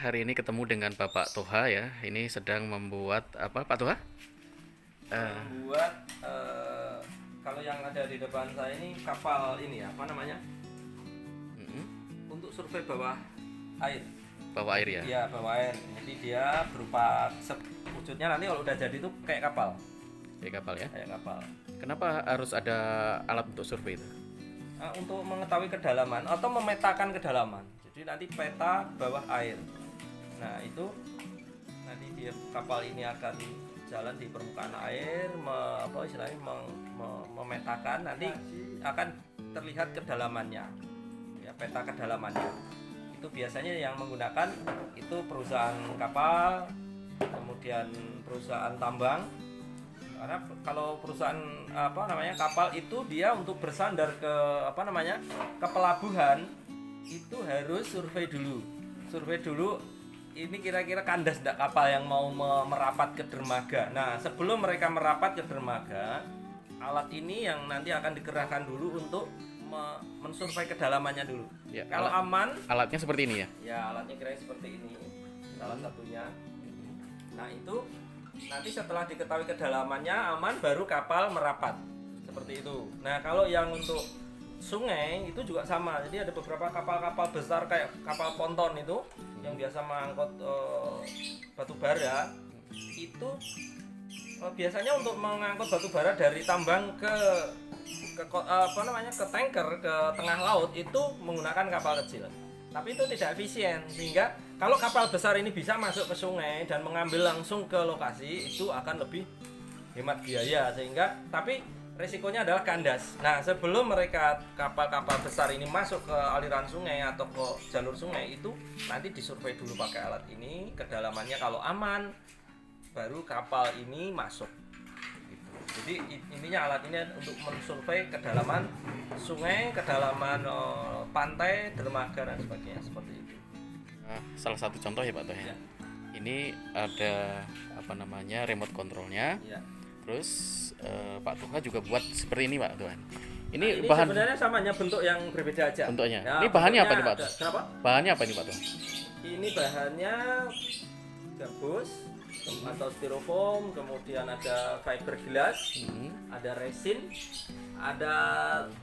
hari ini ketemu dengan Bapak Toha ya. Ini sedang membuat apa Pak Toha? Membuat kalau yang ada di depan saya ini kapal ini ya, apa namanya? Untuk survei bawah air. Bawah air ya? Iya, bawah air. Jadi dia berupa wujudnya nanti kalau udah jadi itu kayak kapal. Kayak kapal ya? Kayak kapal. Kenapa harus ada alat untuk survei itu? Untuk mengetahui kedalaman atau memetakan kedalaman. Jadi nanti peta bawah air. Nah, itu nanti dia kapal ini akan jalan di permukaan air, memetakan, nanti akan terlihat kedalamannya. Ya, peta kedalamannya. Itu biasanya yang menggunakan itu perusahaan kapal, kemudian perusahaan tambang. Karena kalau perusahaan kapal itu dia untuk bersandar ke ke pelabuhan itu harus survei dulu ini kira-kira kandas enggak kapal yang mau merapat ke dermaga. Nah, sebelum mereka merapat ke dermaga, alat ini yang nanti akan dikerahkan dulu untuk mensurvei kedalamannya dulu ya. Kalau aman, alatnya seperti ini ya? Ya, alatnya kira-kira seperti ini salah satunya. Nah, itu nanti setelah diketahui kedalamannya aman, baru kapal merapat seperti itu. Nah, kalau yang untuk sungai itu juga sama. Jadi ada beberapa kapal-kapal besar kayak kapal ponton itu yang biasa mengangkut batu bara. Itu biasanya untuk mengangkut batu bara dari tambang ke tanker ke tengah laut itu menggunakan kapal kecil. Tapi itu tidak efisien, sehingga kalau kapal besar ini bisa masuk ke sungai dan mengambil langsung ke lokasi, itu akan lebih hemat biaya, tapi resikonya adalah kandas. Nah, sebelum mereka kapal-kapal besar ini masuk ke aliran sungai atau ke jalur sungai, itu nanti disurvei dulu pakai alat ini, kedalamannya kalau aman, baru kapal ini masuk. Jadi intinya alat ini untuk mensurvei kedalaman sungai, kedalaman pantai, dermaga dan sebagainya seperti itu. Salah satu contoh ya Pak Toh ya. Ini ada remote controlnya. Ya. Terus Pak Toha juga buat seperti ini Pak Tuhan. Ini bahan sebenarnya samanya bentuk yang berbeda aja. Bentuknya. Ya, ini bahannya apa nih Pak? Kenapa? Bahannya apa nih Pak Tuh? Ini bahannya gabus atau styrofoam, kemudian ada fiber glass, ada resin, ada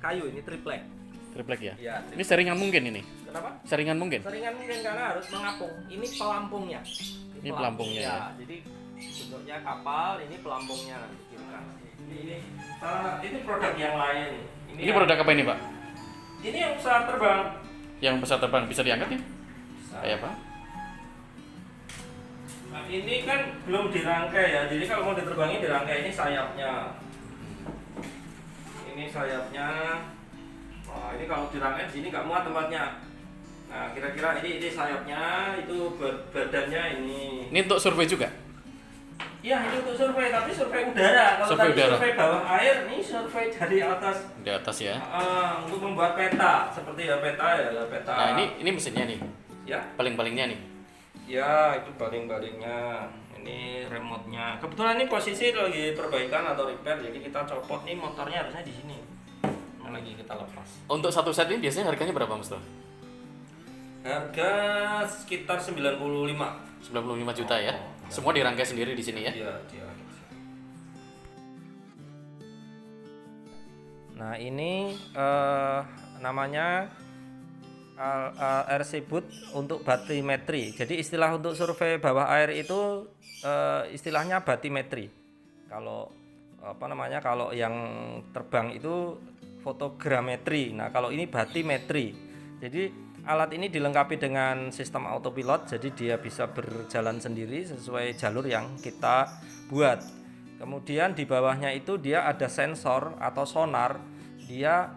kayu. Ini triplek. Triplek ya? Ya, triplek. Ini seringan mungkin ini? Kenapa? Seringan mungkin? Seringan mungkin karena harus mengapung. Ini pelampungnya. Ini pelampungnya ya. Jadi bentuknya kapal, ini pelampungnya nanti ini produk yang lain. Ini produk apa ini Pak? Ini yang pesawat terbang. Yang pesawat terbang bisa diangkat nih? Kayak apa? Nah, ini kan belum dirangkai ya. Jadi kalau mau diterbangin dirangkai, ini sayapnya. Ini sayapnya. Nah, ini kalau dirangkai di sini nggak muat tempatnya. Nah, kira-kira ini sayapnya, itu badannya ini. Ini untuk survei juga? Iya, ini untuk survei, tapi survei udara. Kalau survei udara. Survei bawah air, ini survei dari atas. Di atas ya. Untuk membuat peta, seperti peta. Nah, ini mesinnya nih. Ya. Baling-balingnya nih. Ya, itu baling-balingnya. Ini remote-nya. Kebetulan ini posisi lagi perbaikan atau repair, jadi kita copot nih, motornya harusnya di sini. Lagi kita lepas. Untuk satu set ini biasanya harganya berapa Mas Toh? Harga sekitar 95 juta ya. Semua dirangkai sendiri di sini ya. Iya. Nah, ini namanya RC boot untuk batimetri. Jadi istilah untuk survei bawah air itu istilahnya batimetri. Kalau kalau yang terbang itu fotogrametri. Nah, kalau ini batimetri. Jadi alat ini dilengkapi dengan sistem autopilot, jadi dia bisa berjalan sendiri sesuai jalur yang kita buat. Kemudian di bawahnya itu dia ada sensor atau sonar. Dia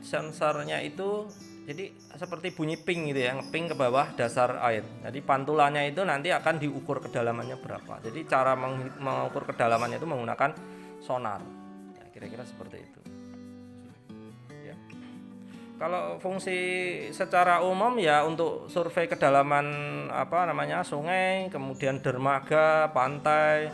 sensornya itu jadi seperti bunyi ping gitu ya, ngeping ke bawah dasar air. Jadi pantulannya itu nanti akan diukur kedalamannya berapa. Jadi cara mengukur kedalamannya itu menggunakan sonar. Ya, kira-kira seperti itu. Kalau fungsi secara umum ya untuk survei kedalaman sungai, kemudian dermaga, pantai,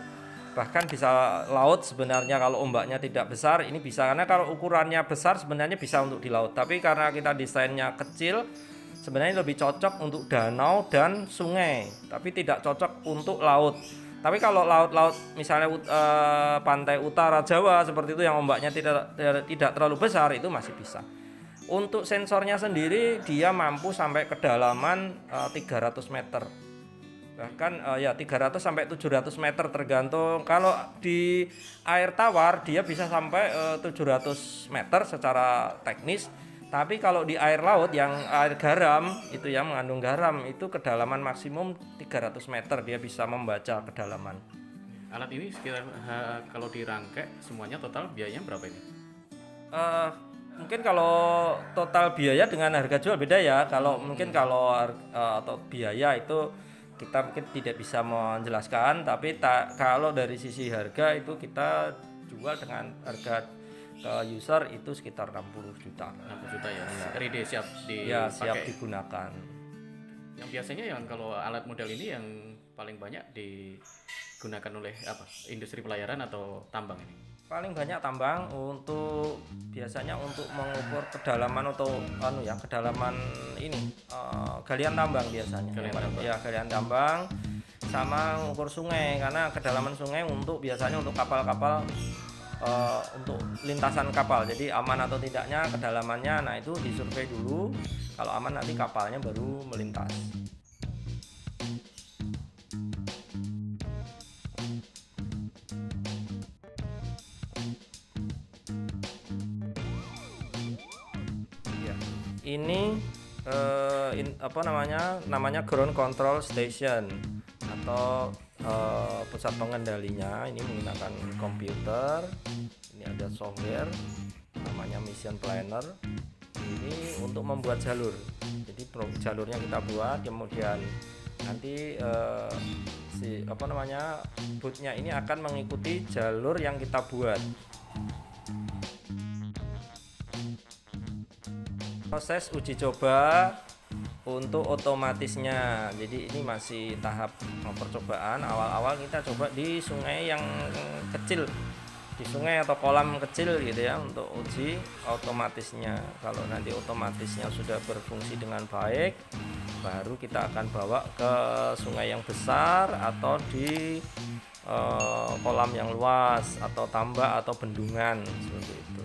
bahkan bisa laut sebenarnya kalau ombaknya tidak besar ini bisa, karena kalau ukurannya besar sebenarnya bisa untuk di laut, tapi karena kita desainnya kecil sebenarnya lebih cocok untuk danau dan sungai, tapi tidak cocok untuk laut. Tapi kalau laut-laut misalnya pantai utara Jawa seperti itu yang ombaknya tidak terlalu besar, itu masih bisa. Untuk sensornya sendiri dia mampu sampai kedalaman 300 meter. Bahkan 300 sampai 700 meter tergantung. Kalau di air tawar dia bisa sampai 700 meter secara teknis. Tapi kalau di air laut yang air garam itu yang mengandung garam itu kedalaman maksimum 300 meter dia bisa membaca kedalaman. Alat ini sekitar kalau dirangkai semuanya total biayanya berapa ini? Mungkin kalau total biaya dengan harga jual beda ya. Kalau mungkin kalau atau biaya itu kita mungkin tidak bisa menjelaskan, tapi kalau dari sisi harga itu kita jual dengan harga ke user itu sekitar 60 juta. 60 juta ya. Ready siap siap digunakan. Yang biasanya yang kalau alat model ini yang paling banyak digunakan oleh industri pelayaran atau tambang ini? Paling banyak tambang biasanya untuk mengukur kedalaman atau kedalaman ini galian tambang biasanya. Galian tambang sama mengukur sungai, karena kedalaman sungai biasanya untuk kapal-kapal untuk lintasan kapal, jadi aman atau tidaknya kedalamannya, nah itu disurvei dulu, kalau aman nanti kapalnya baru melintas. Ini namanya ground control station atau pusat pengendalinya. Ini menggunakan komputer. Ini ada software namanya mission planner. Ini untuk membuat jalur. Jadi jalurnya kita buat, kemudian nanti bootnya ini akan mengikuti jalur yang kita buat. Proses uji coba untuk otomatisnya, jadi ini masih tahap percobaan. Awal-awal kita coba di sungai yang kecil, di sungai atau kolam kecil gitu ya, untuk uji otomatisnya. Kalau nanti otomatisnya sudah berfungsi dengan baik, baru kita akan bawa ke sungai yang besar atau di kolam yang luas atau tambak atau bendungan seperti itu.